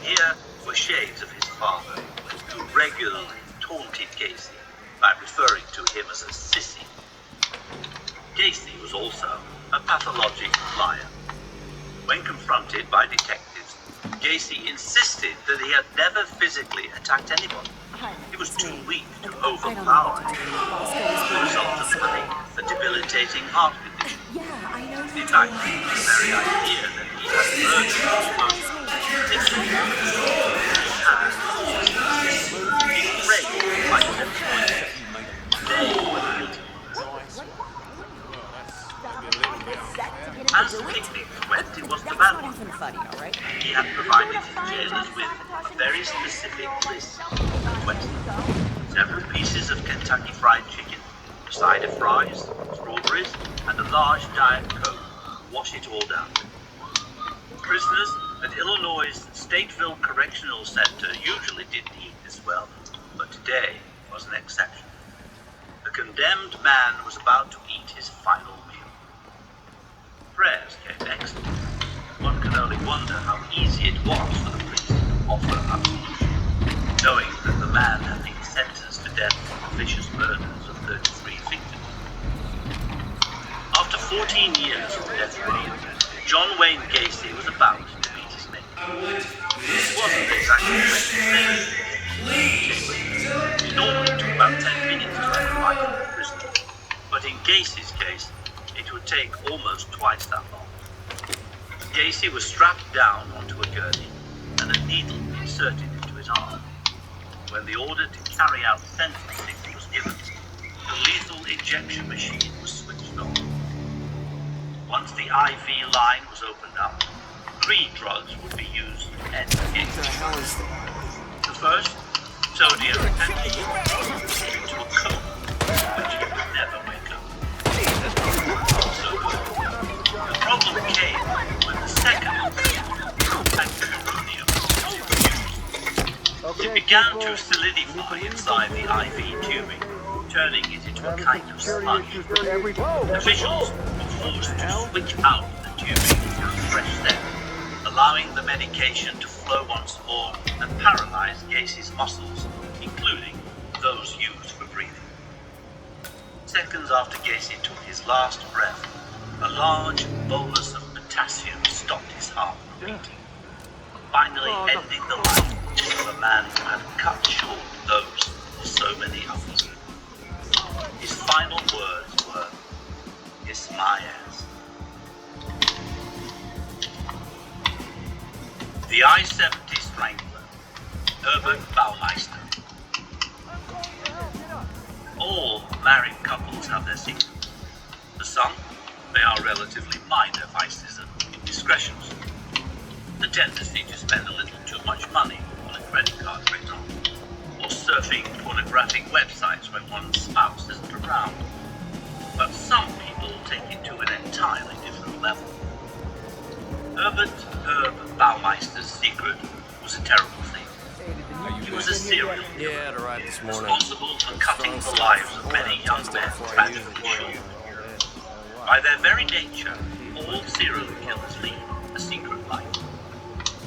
Here were shades of his father, who regularly taunted Gacy by referring to him as a sissy. Gacy was also a pathologic liar. When confronted by detectives, Gacy insisted that he had never physically attacked anyone. He was too weak to overpower him. The result of the claim, a debilitating heart condition. In fact, the very idea that he had murdered his mother, he prayed by everyone. They were guilty. As picnics went, it was the bad one. He had provided his jailers with a very specific list of requests. Several pieces of Kentucky Fried Chicken, a side of fries, strawberries, and a large Diet Coke. Wash it all down. Prisoners at Illinois' Stateville Correctional Center usually didn't eat this well, but today was an exception. The condemned man was about to eat his final meal. Prayers came next. One can only wonder how easy it was for the priest to offer absolution, knowing that the man had been sentenced to death for the vicious murders of 33 victims. After 14 years of death row, John Wayne Gacy was about to meet his mate. This wasn't exactly it normally took about 10 minutes to enter life in the prison, but in Gacy's case, it would take almost twice that long. Gacy was strapped down onto a gurney and a needle inserted into his arm. When the order to carry out sentencing was given, the lethal injection machine was switched on. Once the IV line was opened up, 3 drugs would be used to end Gacy. The first, sodium pentothal, into a coma, which he would never wake up. The problem came when the second had plutonium. It began to solidify inside the IV tubing, turning it into a kind of sludge. Officials were forced to switch out the tubing for a fresh step, allowing the medication to flow once more and paralyze Gacy's muscles, including those used for breathing. Seconds after Gacy took his last breath, a large bolus of potassium stopped his heart from beating, finally ending the life of a man who had cut short those of so many others. His final words were, "Kiss my ass." The I-70 Strangler, Herbert Baumeister. All married couples have their secrets. For some, they are relatively minor vices and indiscretions. The tendency to spend a little too much money on a credit card, for example, or surfing pornographic websites when one's spouse isn't around. But some people take it to an entirely different level. Herb Baumeister's secret was a terrible thing. He was a serial killer, Yeah, to ride this morning. responsible for cutting the lives of many young men tragically short. By their very nature, all serial killers lead a secret life.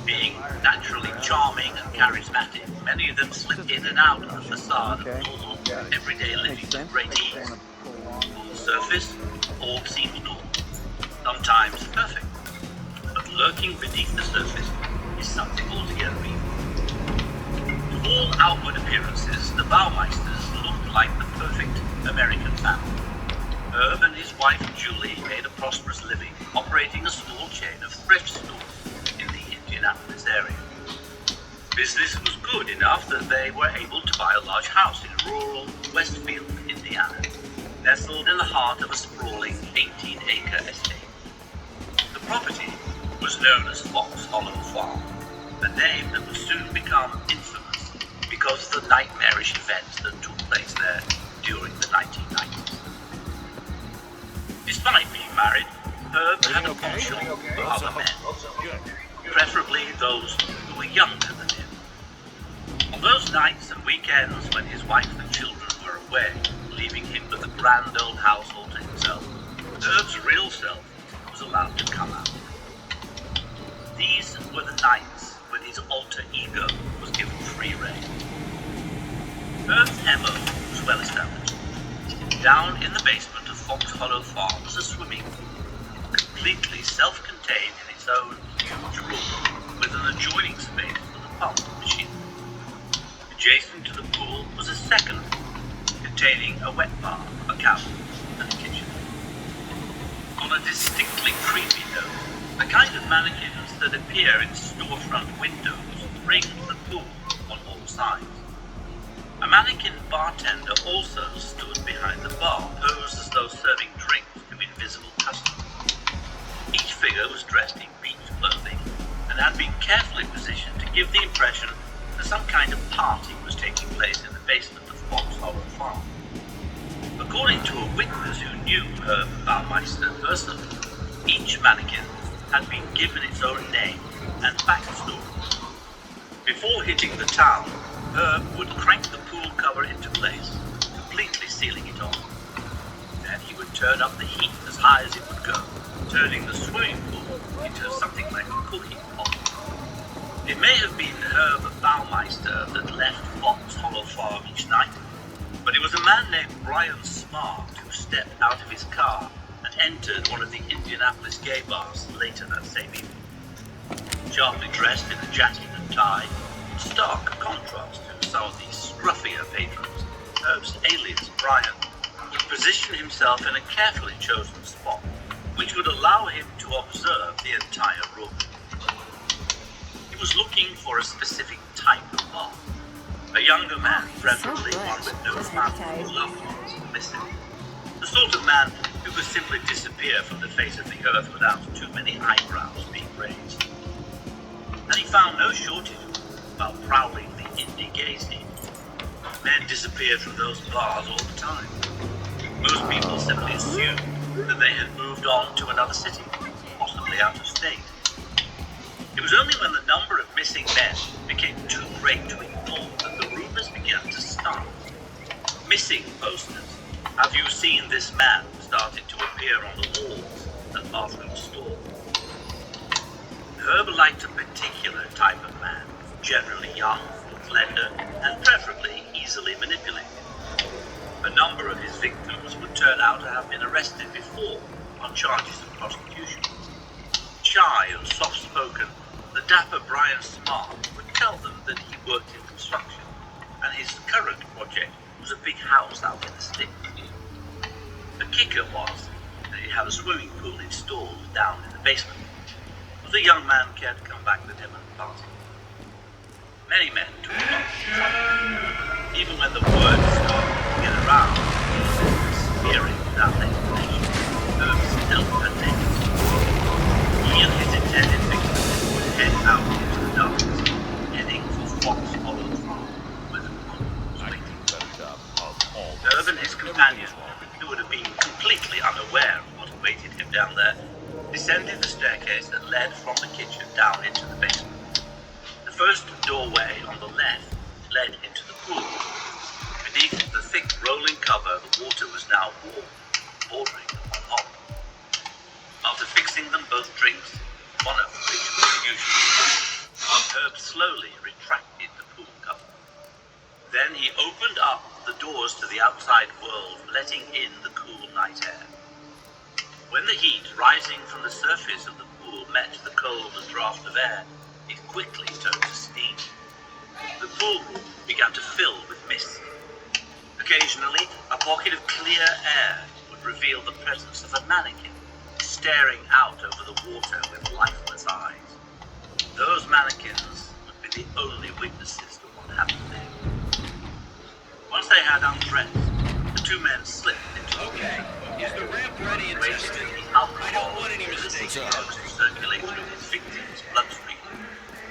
Being naturally charming and charismatic, many of them slip in and out of the facade of normal, everyday living with great ease. On the surface, all seems normal, sometimes perfect, but lurking beneath the surface is something altogether evil. To all outward appearances, the Baumeisters looked like the perfect American family. Herb and his wife Julie made a prosperous living, operating a small chain of thrift stores in the Indianapolis area. Business was good enough that they were able to buy a large house in rural Westfield, Indiana, nestled in the heart of a sprawling 18-acre estate. The property was known as Fox Hollow Farm, a name that would soon become infamous because of the nightmarish events that took place there during the 1990s. Despite being married, Herb had a penchant for other men, preferably those who were younger than him. On those nights and weekends when his wife and children were away, leaving him with the grand old house all to himself, Herb's real self was allowed to come out. These were the nights when his alter ego was given free rein. Herb's MO was well established. Down in the basement of Fox Hollow Farm was a swimming pool, completely self-contained in its own huge room, with an adjoining space for the pump machine. Adjacent to the pool was a second pool, containing a wet bar, a couch, and a kitchen. On a distinctly creepy note, the kind of mannequins that appear in storefront windows ringed the pool on all sides. A mannequin bartender also stood behind the bar, posed as though serving drinks to invisible customers. Each figure was dressed in beach clothing and had been carefully positioned to give the impression that some kind of party was taking place in the basement of Fox Hollow Farm. According to a witness who knew Herb Baumeister personally, each mannequin had been given its own name and backstory. Before hitting the town, Herb would crank the pool cover into place, completely sealing it off. Then he would turn up the heat as high as it would go, turning the swimming pool into something like a cooking pot. It may have been Herb Baumeister that left Fox Hollow Farm each night, but it was a man named Brian Smart who stepped out of his car and entered one of the Indianapolis gay bars later that same evening. Sharply dressed in a jacket and tie, in stark contrast to some of the scruffier patrons, Herb's alias Brian would position himself in a carefully chosen spot, which would allow him to observe the entire room. He was looking for a specific type of bar. A younger man, preferably one with no family or loved ones missing. The sort of man who could simply disappear from the face of the earth without too many eyebrows being raised. And he found no shortage while prowling the indie gay scene. Men disappeared from those bars all the time. Most people simply assumed that they had moved on to another city, possibly out of state. It was only when the number of missing men became too great to ignore that the rumors began to start. Missing posters. Have you seen this man? Started to appear on the walls and bathroom stalls. Herb liked a particular type of man, generally young, slender, and preferably easily manipulated. A number of his victims would turn out to have been arrested before on charges of prostitution. Shy and soft-spoken, the dapper Brian Smart would tell them that he worked in construction, and his current project was a big house out in the sticks. The kicker was that he had a swimming pool installed down in the basement. Was the young man cared to come back with him and party? Many men took him up to trouble. Even when the word started to get around, disappearing without explanation, Herb still had names. He and his intended victim would head out into the darkness, heading for Fox Hollow Farm, where the woman was waiting. Herb and his companion, who would have been completely unaware of what awaited him down there, descended the staircase that led from the kitchen down into the basement. The first doorway on the left led into the pool. Beneath the thick rolling cover, the water was now warm, bordering on hot. After fixing them both drinks, one of which was usually Herb slowly retracted the pool cover. Then he opened up the doors to the outside world, letting in the cool night air. When the heat rising from the surface of the pool met the cold draft of air, it quickly turned to steam. The pool began to fill with mist. Occasionally, a pocket of clear air would reveal the presence of a mannequin, staring out over the water with lifeless eyes. Those mannequins would be the only witnesses to what happened there. Once they had undressed, the two men slipped into the water. Is the ramp ready and tested? I don't want any mistakes. Circulate through his victim's bloodstream.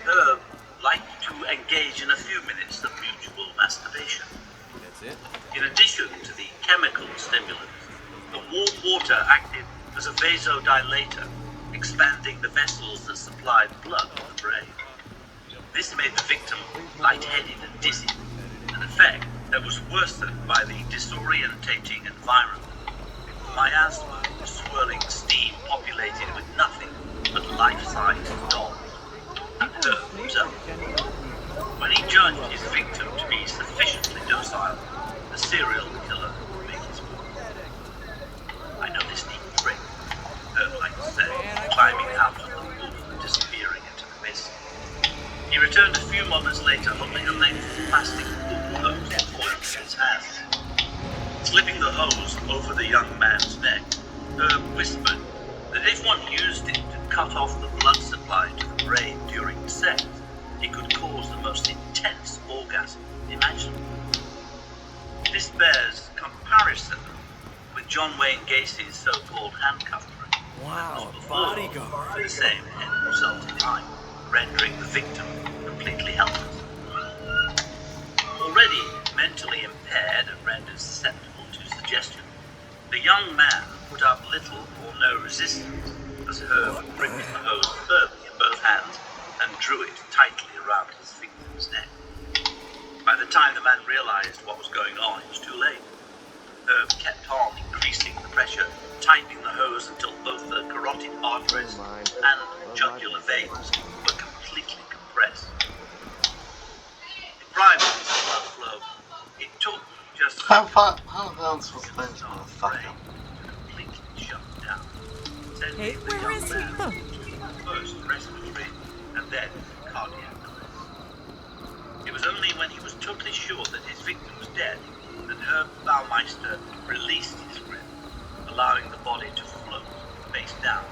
Herb liked to engage in a few minutes of mutual masturbation. That's it? In addition to the chemical stimulants, the warm water acted as a vasodilator, expanding the vessels that supplied blood to the brain. This made the victim lightheaded and dizzy, an effect that was worsened by the disorientating environment. Miasma, swirling steam populated with nothing but life-sized dolls, and Herb himself. When he judged his victim to be sufficiently docile, the serial killer would make his move. I know this neat trick, Herb liked to say, climbing out of the pool and disappearing into the mist. He returned a few moments later, holding a length of plastic pool hose coiled in his hands. Slipping the hose over the young man's neck, Herb whispered that if one used it to cut off the blood supply to the brain during sex, it could cause the most intense orgasm imaginable. This bears comparison with John Wayne Gacy's so-called handcuff trick. Wow, For bodyguard. the same end result in mind, rendering the victim completely helpless. Already mentally impaired and rendered susceptible to suggestion, the young man put up little or no resistance as Herb gripped the hose firmly in both hands and drew it tightly around his victim's neck. By the time the man realized what was going on, it was too late. Herb kept on increasing the pressure, tightening the hose until both the carotid arteries and jugular veins were completely compressed. Deprived of his blood flow, it took just How long suspension, motherfucker? completely shut down. Hey, where is he? Oh. First respiratory and then cardiac arrest. It was only when he was totally sure that his victim was dead that Herb Baumeister released his grip, allowing the body to float face down.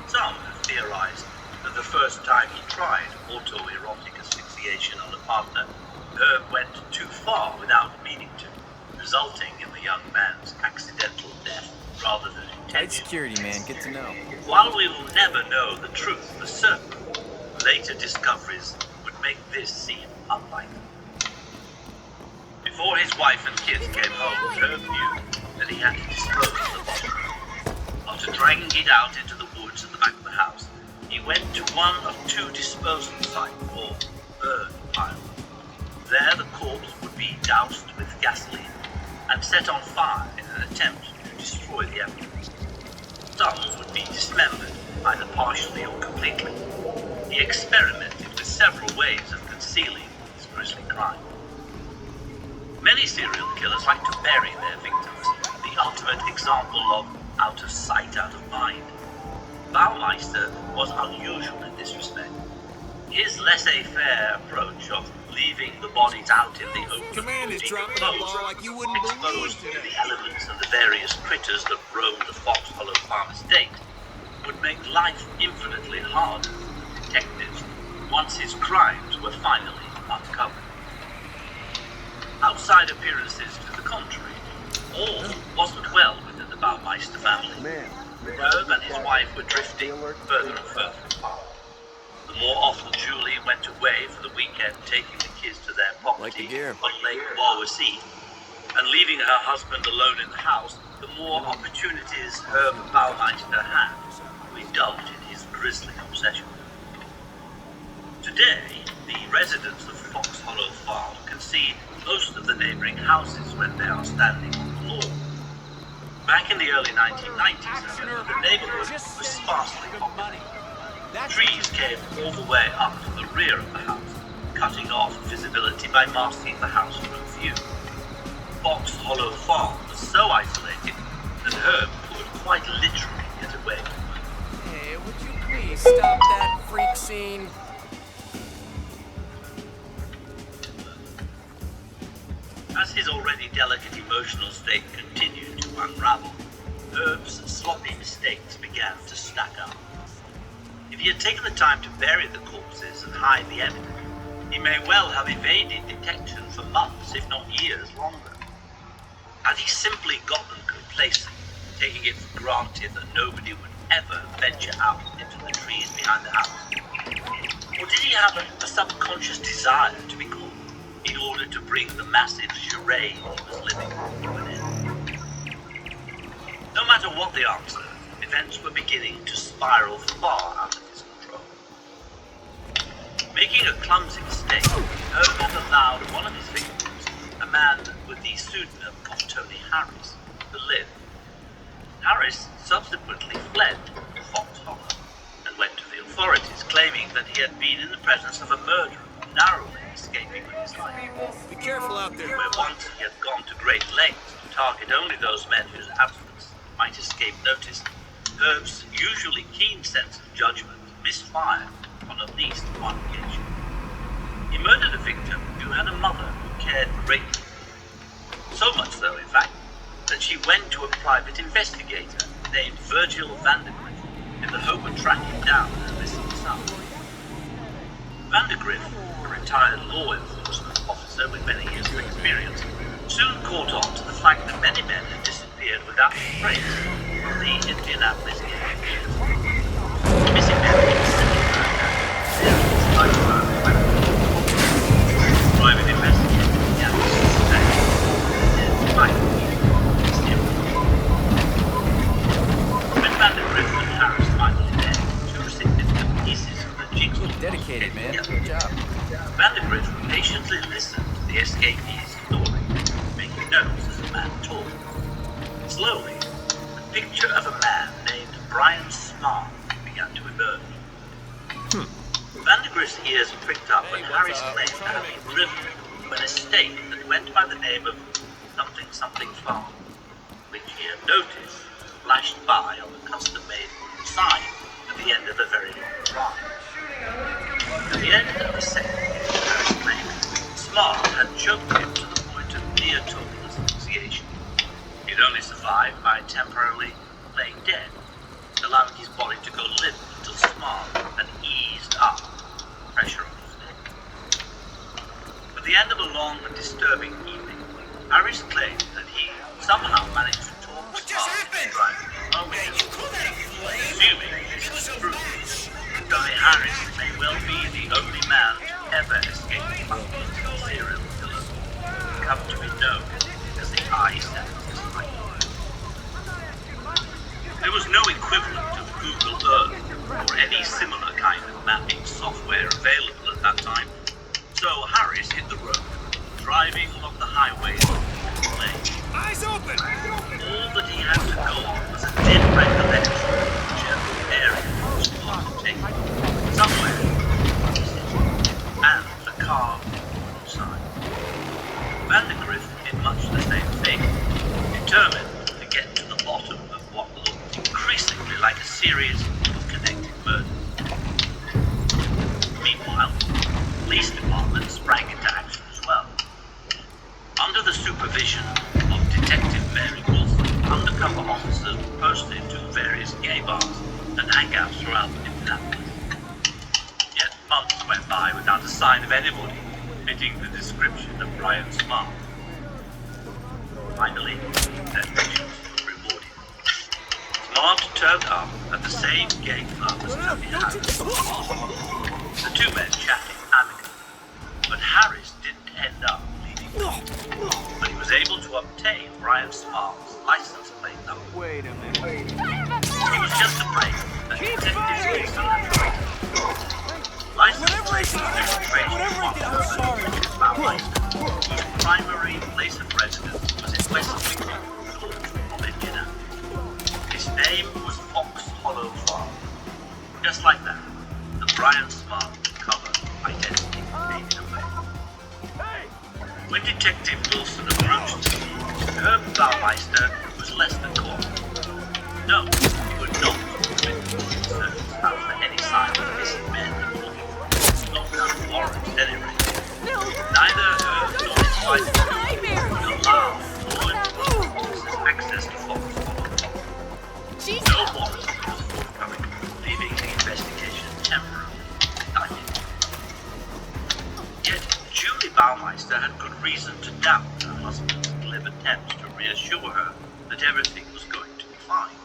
Some have theorized that the first time he tried autoerotic asphyxiation on a partner, Herb went too far without meaning to, resulting in the young man's accidental death rather than Tight intentional. security, man. Good to know. While we will never know the truth for certain, later discoveries would make this seem unlikely. Before his wife and kids came home, Herb knew that he had to dispose of the body. After dragging it out into the woods at the back of the house, he went to one of two disposal sites, or burn piles. There the corpse would be doused with gasoline and set on fire in an attempt to destroy the evidence. Some would be dismembered either partially or completely. He experimented with several ways of concealing his grisly crime. Many serial killers like to bury their victims, the ultimate example of out of sight, out of mind. Baumeister was unusual in this respect. His laissez-faire approach of leaving the bodies out in the open, Command is dropping the ball like you wouldn't believe exposed to today. the elements and the various critters that roam the Fox Hollow Farm estate, would make life infinitely harder for detectives once his crimes were finally uncovered. Outside appearances to the contrary, all wasn't well within the Baumeister family. Herb and his wife were drifting further and further apart. The more often Julie went away for the weekend, taking the kids to their property on Lake Wawasee, and leaving her husband alone in the house, the more opportunities Herb Baumeister had to indulge in his grisly obsession. Today, the residents of Fox Hollow Farm can see most of the neighboring houses when they are standing on the lawn. Back in the early 1990s, however, the neighborhood was sparsely populated. Trees came all the way up to the rear of the house, cutting off visibility by masking the house from view. Fox Hollow Farm was so isolated that Herb could quite literally get away from it. Hey, would you please stop that freak scene? As his already delicate emotional state continued to unravel, Herb's sloppy mistakes began to stack up. If he had taken the time to bury the corpses and hide the evidence, he may well have evaded detection for months, if not years, longer. Had he simply gotten complacent, taking it for granted that nobody would ever venture out into the trees behind the house? Or did he have a subconscious desire to be caught in order to bring the massive charade he was living to an end? No matter what the answer, events were beginning to spiral far out of his control. Making a clumsy mistake, Herb had allowed one of his victims, a man with the pseudonym of Tony Harris, to live. Harris subsequently fled to Fox Hollow and went to the authorities, claiming that he had been in the presence of a murderer, narrowly escaping with his life. Be careful out there. Where once he had gone to great lengths to target only those men whose absence might escape notice, Herb's usually keen sense of judgment misfired on at least one occasion. He murdered a victim who had a mother who cared greatly. So much so, in fact, that she went to a private investigator named Virgil Vandergrift in the hope of tracking down her missing son. Vandergrift, a retired law enforcement officer with many years of experience, soon caught on to the fact that many men had disappeared without a trace from the Indianapolis area. Missing men private investigator began to suspect it might be mysterious. When Vandergrift and Harris finally met, two significant pieces of the jigsaw Dedicated, man. Good job. Vandergrift patiently listened to the escapee's story, making notes as the man talked. Slowly, the picture of a man named Brian Smart began to emerge. Vandergrift's ears pricked up when Harris claimed to have been driven to an estate that went by the name of something farm, which he had noticed flashed by on the custom-made sign at the end of a very long drive. At the end of the second, Harris claimed, Smart had choked him to the point of near total asphyxiation. He'd only survived by temporarily playing dead, allowing his body to go limp until Smart had eased up pressure on his neck. At the end of a long and disturbing evening, Harris claimed that he somehow managed to talk Smart into driving his home again. Assuming this was true, Tony Harris may well be the only man to ever escape the clutches of serial killers, come to be known as the I-7 Strike. There was no equivalent of Google Earth or any similar kind of mapping software available at that time, so Harris hit the road, driving along the highway in the lane. Eyes open! All that he had to go on was a dim recollection of the general area Meanwhile, the police department sprang into action as well. Under the supervision of Detective Mary Wilson, undercover officers were posted to various gay bars and hangouts throughout Indianapolis. Yet months went by without a sign of anybody fitting the description of Brian Smart. Finally, their patience was rewarded. Smart turned up at the same gay club as Tony Harris. The two men chatted amicably, but Harris didn't end up leaving. But he was able to obtain Brian Smart's license plate number. Wait a minute. He was just afraid that detectives Wilson had tried. License plate registration I'm sorry. whose primary place of residence was in West Wingfield of Indianapolis. His name was Fox Hollow Farm. Just like that, the Brian Smart cover identity faded away. When Detective Wilson approached him, Herb Baumeister was less than calm. No, he would not commit search out for any sign of missing men and looking for not that warrant at any rate. Neither Herb nor his wife would allow law enforcement officers access to Fox Hollow. No warrant was forthcoming, leaving the investigation temporarily indicted. Yet Julie Baumeister had good reason to doubt her husband's glib attempts to reassure her that everything was going to be fine.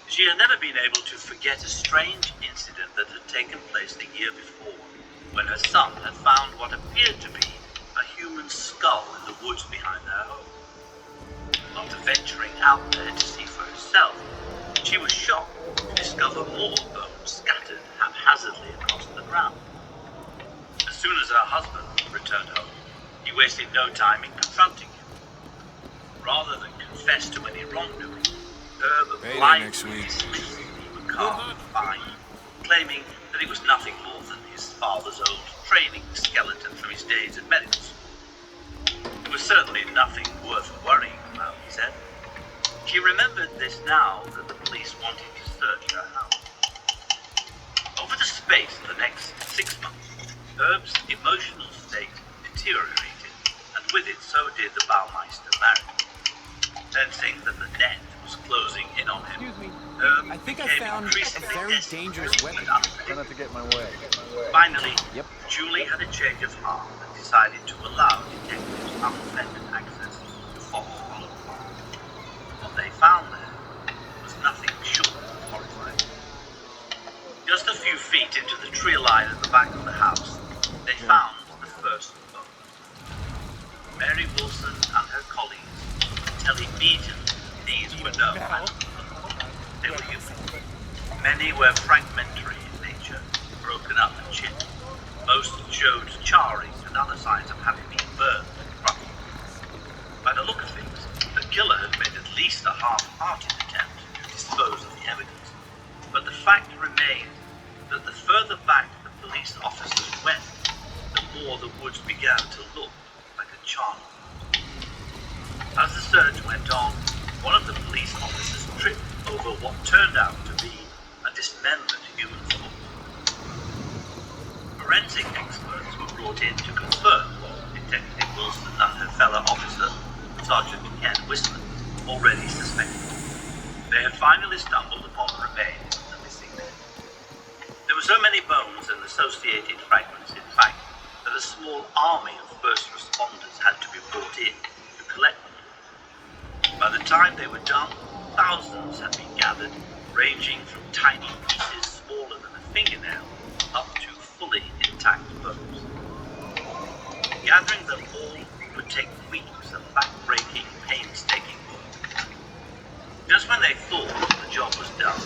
She had never been able to forget a strange incident that had taken place the year before, when her son had found what appeared to be a human skull in the woods behind their home. After venturing out there to see for herself, she was shocked to discover more bones scattered haphazardly across the ground. As soon as her husband returned home, he wasted no time in confronting him. Rather than confess to any wrongdoing, Herb Payday blindly next week. dismissed the macabre find, claiming that it was nothing more than his father's old training skeleton from his days at medical school. It was certainly nothing worth worrying about, he said. She remembered this now that the police wanted to search her house. Over the space of the next 6 months, Herb's emotional state deteriorated, and with it so did the Baumeister marriage. Sensing that the net was closing in on him, Excuse me. Herb I think I became found a increasingly very desperate dangerous weapon. and unfit. Try not to get in my way. Finally, Yep. Julie had a change of heart and decided to allow detectives unfettered access to Fox Hollow Farm. What they found there was nothing short of horrifying. Just a few feet into the tree line at the back of the house, they found the first bone. Mary Wilson and her colleagues could tell immediately these were no animals. They were human. Many were fragmentary in nature, broken up and chipped. Most showed charring and other signs of having been burned and crushed. By the look of things, the killer had made at least a half-hearted attempt to dispose of the evidence. But the fact remained that the further back the police officers went, the more the woods began to look like a charnel. As the search went on, one of the police officers tripped over what turned out to be a dismembered human foot. Forensic experts were brought in to confirm what Detective Wilson and her fellow officer, Sergeant Ken Whistler, already suspected. They had finally stumbled upon the remains of the missing men. There were so many bones and associated fragments, in fact, that a small army of first responders had to be brought in to collect them. By the time they were done, thousands had been gathered, ranging from tiny pieces smaller than a fingernail up to fully intact bones. Gathering them all would take weeks of back-breaking, painstaking work. Just when they thought the job was done,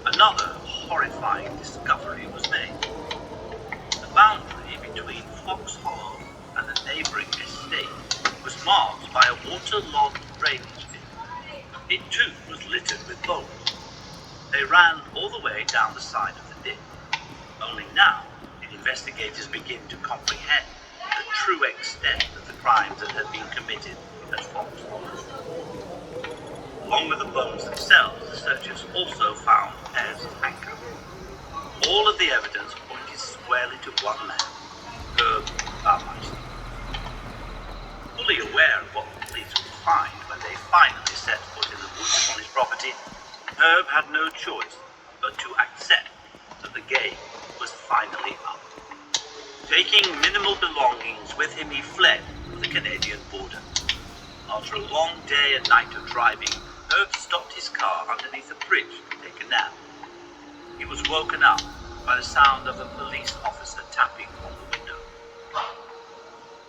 another horrifying discovery was made. The boundary between Fox Hollow and the neighboring estate was marked by a waterlogged drainage ditch. It too was littered with bones. They ran all the way down the side of the ditch. Only now did investigators begin to comprehend the true extent of the crimes that had been committed at Fox Hollow. Along with the bones themselves, the searchers also found pairs of handcuffs. All of the evidence pointed squarely to one man, Herb Baumeister. Fully aware of what the police would find when they finally set foot in the woods on his property, Herb had no choice but to accept that the game was finally up. Taking minimal belongings with him, he fled the Canadian border. After a long day and night of driving, Herb stopped his car underneath a bridge to take a nap. He was woken up by the sound of a police officer tapping on the window.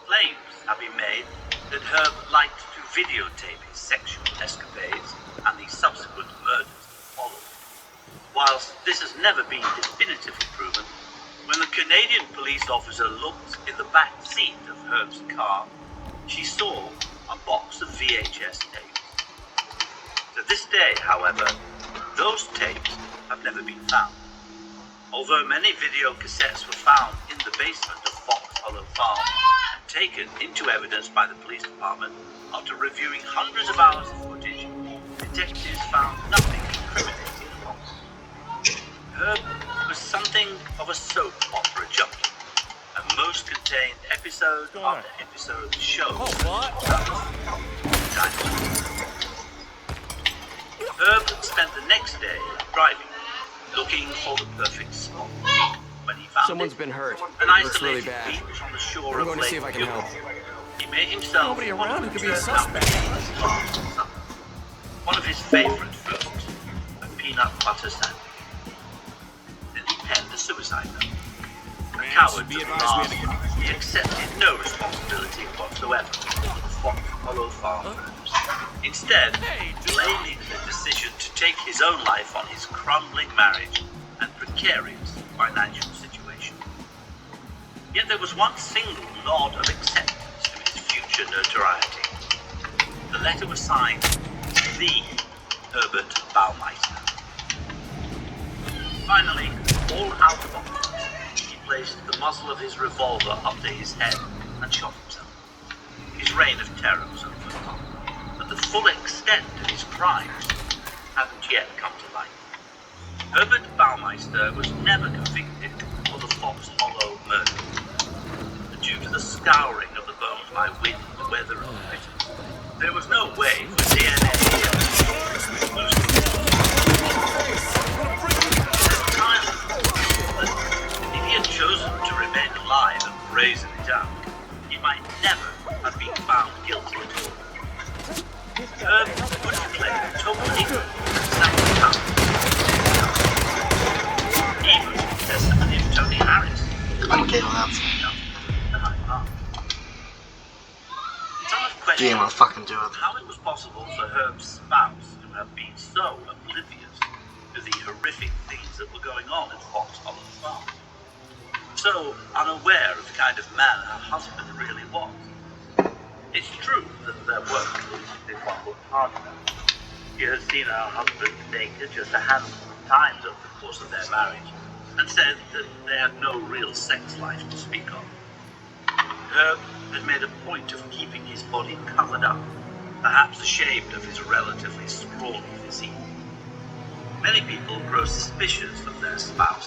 Claims have been made that Herb liked to videotape his sexual escapades and the subsequent murders that followed. Whilst this has never been definitively proven, when the Canadian police officer looked in the back seat of Herb's car, she saw a box of VHS tapes. To this day, however, those tapes have never been found. Although many video cassettes were found in the basement of Fox Hollow Farm and taken into evidence by the police department, after reviewing hundreds of hours of footage, detectives found nothing incriminating about it. Herb was something of a soap opera junkie, and most contained episode after episode of the show. Herb spent the next day driving, looking for the perfect spot. When he found Someone's been hurt. an Looks really isolated bad. beach on the shore I'm of going to Lake see if I can Huron, help. he made himself Nobody around who could be a suspect. One of his favorite foods, a peanut butter sandwich. Then he penned a suicide note. A coward to the last, he accepted no responsibility whatsoever for the Fox Hollow Farm murders. Instead, blaming the decision to take his own life on his crumbling marriage and precarious financial situation. Yet there was one single nod of acceptance to his future notoriety. The letter was signed, The Herbert Baumeister. Finally, all out of options, he placed the muzzle of his revolver up to his head and shot himself. His reign of terror was over, but the full extent of his crimes hadn't yet come to light. Herbert Baumeister was never convicted for the Fox Hollow murder. Due to the scouring of the bones by wind, weather, and critters, there was no way for DNA if he had chosen to remain alive and brazen it out, he might never have been found guilty at all. Herb would declare total ignorance and even the testimony of Tony Harris. Okay, well that's... It's unquestionable Game will fucking do it. how it was possible for Herb's spouse to have been so oblivious to the horrific things that were going on at Fox Hollow Farm. So unaware of the kind of man her husband really was. It's true that there were clues if one looked hard enough. She had seen her husband naked just a handful of times over the course of their marriage, and said that they had no real sex life to speak of. Herb had made a point of keeping his body covered up, perhaps ashamed of his relatively scrawny physique. Many people grow suspicious of their spouse